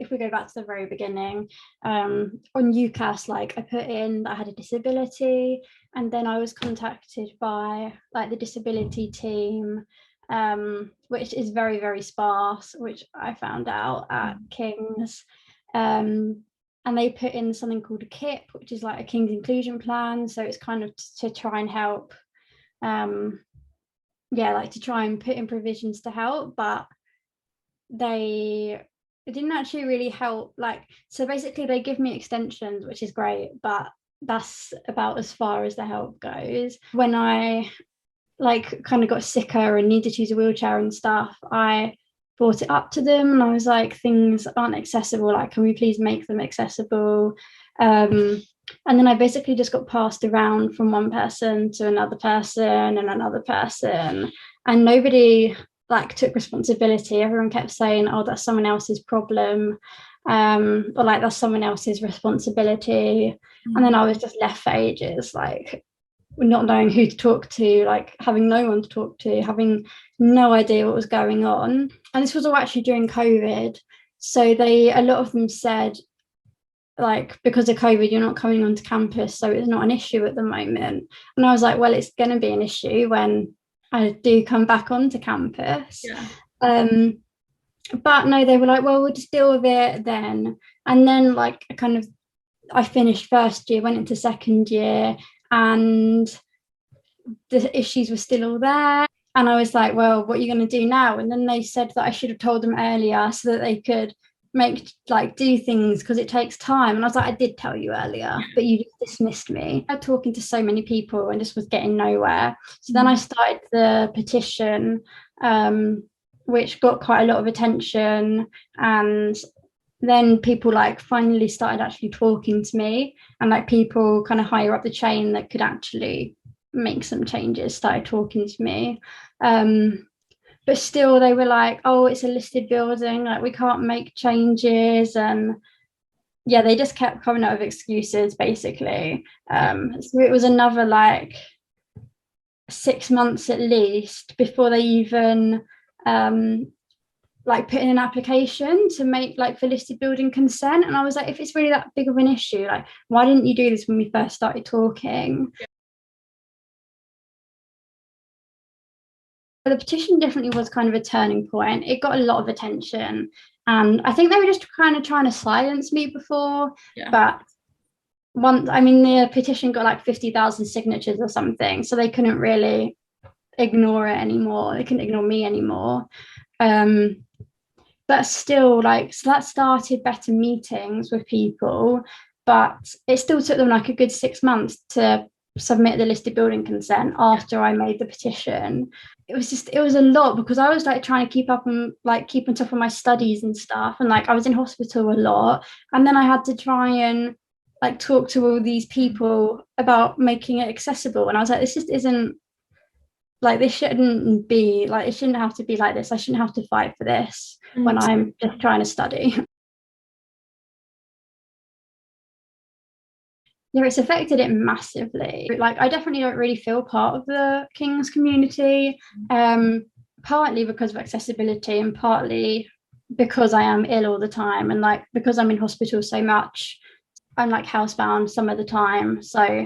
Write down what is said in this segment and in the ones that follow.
if we go back to the very beginning, on UCAS, like I put in that I had a disability, and then I was contacted by like the disability team, which is very, very sparse, which I found out at King's. And they put in something called a KIP, which is like a King's inclusion plan. So it's kind of to try and help, like to try and put in provisions to help, but it didn't actually really help. Like, so basically they give me extensions, which is great, but that's about as far as the help goes. When I like kind of got sicker and needed to use a wheelchair and stuff, I brought it up to them and I was like, things aren't accessible, like can we please make them accessible? And then I basically just got passed around from one person to another person and another person, and nobody like took responsibility. Everyone kept saying, oh, that's someone else's problem, or like that's someone else's responsibility. And then I was just left for ages, like not knowing who to talk to, like having no one to talk to, having no idea what was going on. And this was all actually during COVID. So a lot of them said, like, because of COVID, you're not coming onto campus, so it's not an issue at the moment. And I was like, well, it's going to be an issue when I do come back onto campus. But no, they were like, well, we'll just deal with it then. And then like I finished first year, went into second year, and the issues were still all there. And I was like, well, what are you going to do now? And then they said that I should have told them earlier so that they could do things, because it takes time. And I was like, I did tell you earlier, but you just dismissed me. I was talking to so many people and just was getting nowhere. So then I started the petition, which got quite a lot of attention, and then people like finally started actually talking to me, and like people kind of higher up the chain that could actually make some changes started talking to me. But still they were like, oh, it's a listed building, like we can't make changes. And yeah, they just kept coming up with excuses basically. So it was another like 6 months at least before they even like put in an application to make like for listed building consent. And I was like, if it's really that big of an issue, like why didn't you do this when we first started talking? The petition definitely was kind of a turning point. It got a lot of attention, and I think they were just kind of trying to silence me before. But the petition got like 50,000 signatures or something, so they couldn't really ignore it anymore. They couldn't ignore me anymore. But still, like, so that started better meetings with people, but it still took them like a good 6 months to submit the listed building consent after I made the petition. It was a lot, because I was like trying to keep on top of my studies and stuff, and like I was in hospital a lot, and then I had to try and like talk to all these people about making it accessible, and I was like, this just isn't like, this shouldn't be like, it shouldn't have to be like this. I shouldn't have to fight for this when I'm just trying to study. Yeah, it's affected it massively. Like, I definitely don't really feel part of the King's community, partly because of accessibility and partly because I am ill all the time, and like because I'm in hospital so much, I'm like housebound some of the time, so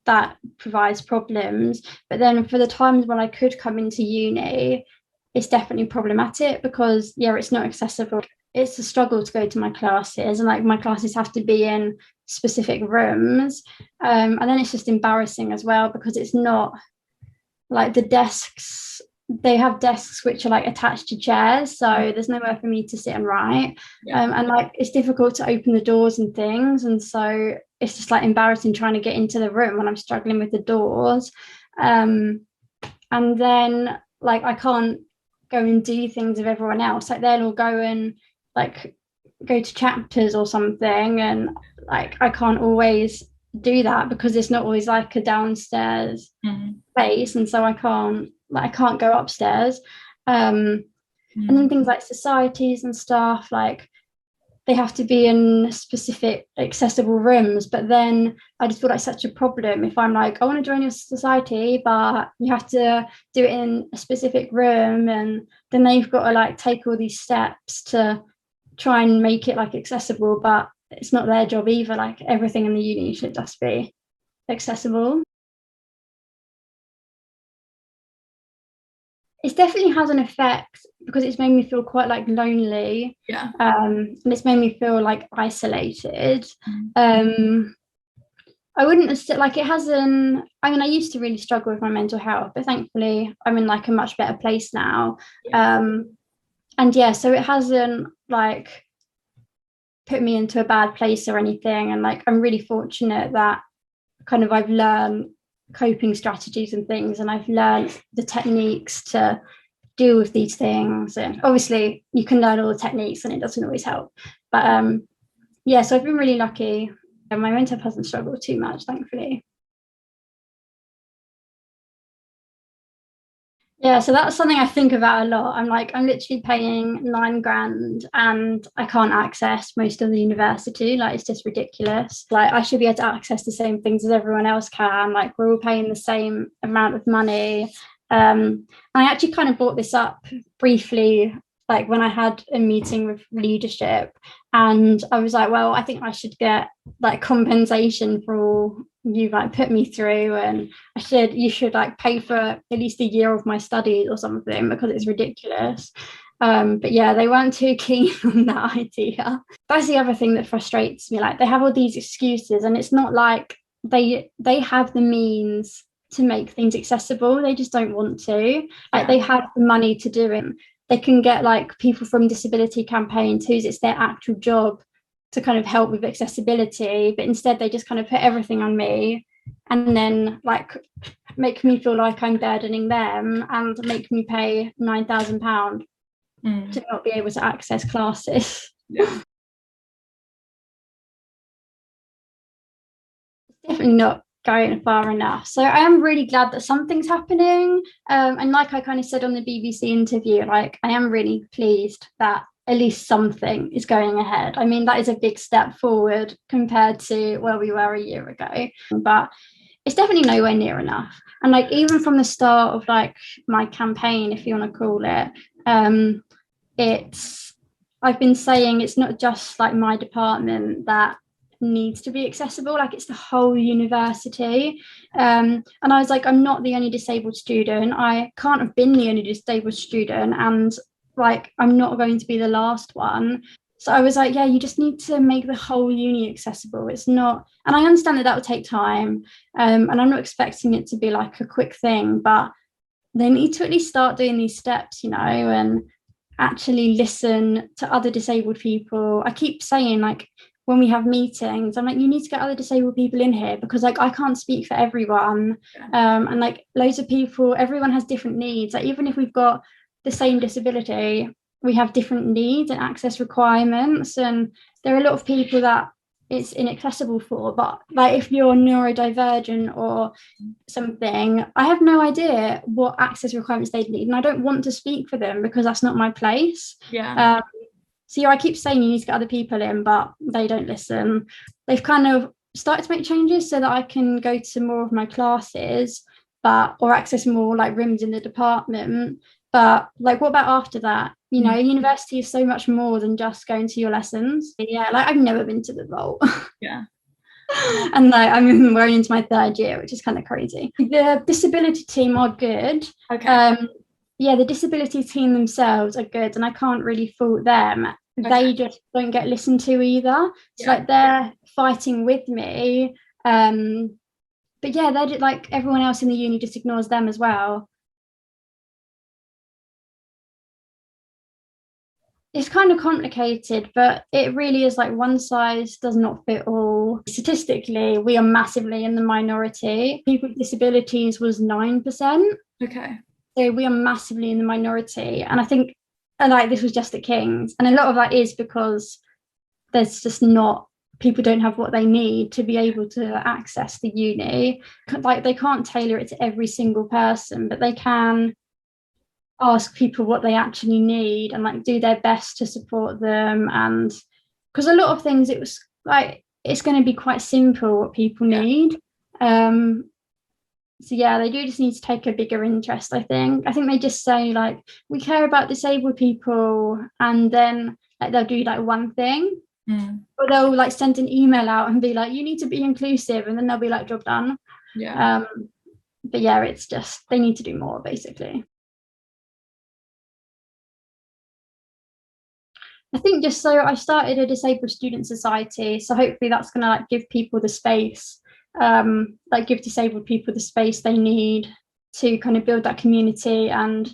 that provides problems. But then for the times when I could come into uni, it's definitely problematic because it's not accessible. It's a struggle to go to my classes, and like my classes have to be in specific rooms, and then it's just embarrassing as well because it's not like the desks. They have desks which are like attached to chairs, so there's nowhere for me to sit and write. And like it's difficult to open the doors and things, and so it's just like embarrassing trying to get into the room when I'm struggling with the doors. And then like I can't go and do things with everyone else. Like they'll all go and like go to chapters or something, and like I can't always do that because it's not always like a downstairs space, and so I can't go upstairs. And then things like societies and stuff, like they have to be in specific accessible rooms, but then I just feel like such a problem if I'm like, I want to join your society, but you have to do it in a specific room, and then they've got to like take all these steps to try and make it like accessible, but it's not their job either. Like everything in the uni should just be accessible. It definitely has an effect because it's made me feel quite like lonely. Yeah. And it's made me feel like isolated. I wouldn't have like it hasn't. I mean, I used to really struggle with my mental health, but thankfully I'm in like a much better place now. Yeah. And yeah, so it hasn't like put me into a bad place or anything. And like I'm really fortunate that kind of I've learned coping strategies and things, and I've learned the techniques to deal with these things. And obviously you can learn all the techniques and it doesn't always help, but yeah, so I've been really lucky and my mental health hasn't struggled too much, thankfully. Yeah, so that's something I think about a lot. I'm literally paying £9,000 and I can't access most of the university. Like, it's just ridiculous. Like, I should be able to access the same things as everyone else can. Like, we're all paying the same amount of money. I actually kind of brought this up briefly, like when I had a meeting with leadership, and I was like, well, I think I should get like compensation for all you like put me through, and you should like pay for at least a year of my studies or something, because it's ridiculous. But yeah, they weren't too keen on that idea. That's the other thing that frustrates me. Like, they have all these excuses, and it's not like they have the means to make things accessible. They just don't want to. Like, they have the money to do it. They can get like people from disability campaigns whose it's their actual job to kind of help with accessibility, but instead they just kind of put everything on me, and then like make me feel like I'm burdening them and make me pay £9,000 to not be able to access classes. Yeah. Definitely not going far enough. So I am really glad that something's happening. And like I kind of said on the BBC interview, like I am really pleased that at least something is going ahead. I mean, that is a big step forward compared to where we were a year ago, but it's definitely nowhere near enough. And like, even from the start of like my campaign, if you want to call it, I've been saying it's not just like my department that needs to be accessible, like it's the whole university. And I was like, I'm not the only disabled student, I can't have been the only disabled student, and like I'm not going to be the last one. So I was like, yeah, you just need to make the whole uni accessible. It's not, and I understand that will take time, and I'm not expecting it to be like a quick thing, but they need to at least start doing these steps, you know, and actually listen to other disabled people. I keep saying, like, when we have meetings, I'm like, you need to get other disabled people in here, because like I can't speak for everyone. And like loads of people, everyone has different needs. Like, even if we've got the same disability, we have different needs and access requirements, and there are a lot of people that it's inaccessible for. But like, if you're neurodivergent or something, I have no idea what access requirements they need, and I don't want to speak for them because that's not my place. So yeah, I keep saying you need to get other people in, but they don't listen. They've kind of started to make changes so that I can go to more of my classes, or access more like rooms in the department. But like, what about after that? You know, university is so much more than just going to your lessons. Yeah, like I've never been to the vault. Yeah. And like I'm going into my third year, which is kind of crazy. The disability team are good. Okay. Yeah, the disability team themselves are good, and I can't really fault them. Okay. They just don't get listened to either. So like, they're fighting with me. But yeah, they're like, everyone else in the uni just ignores them as well. It's kind of complicated, but it really is like one size does not fit all. Statistically, we are massively in the minority. People with disabilities was 9%. Okay. So we are massively in the minority. And I think, and like, this was just at King's. And a lot of that is because there's just not, people don't have what they need to be able to access the uni. Like, they can't tailor it to every single person, but they can ask people what they actually need and like do their best to support them. And because a lot of things, it was like, it's going to be quite simple what people need. So yeah, they do just need to take a bigger interest. I think they just say like, we care about disabled people, and then like they'll do like one thing, or they'll like send an email out and be like, you need to be inclusive, and then they'll be like, job done. But yeah, it's just they need to do more, basically. I think just so I started a Disabled Students Society, so hopefully that's going to like give people the space, like give disabled people the space they need to kind of build that community, and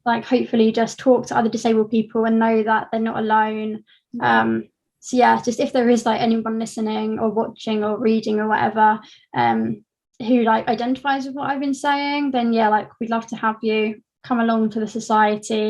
like hopefully just talk to other disabled people and know that they're not alone. So yeah, just if there is like anyone listening or watching or reading or whatever, who like identifies with what I've been saying, then yeah, like we'd love to have you come along to the society.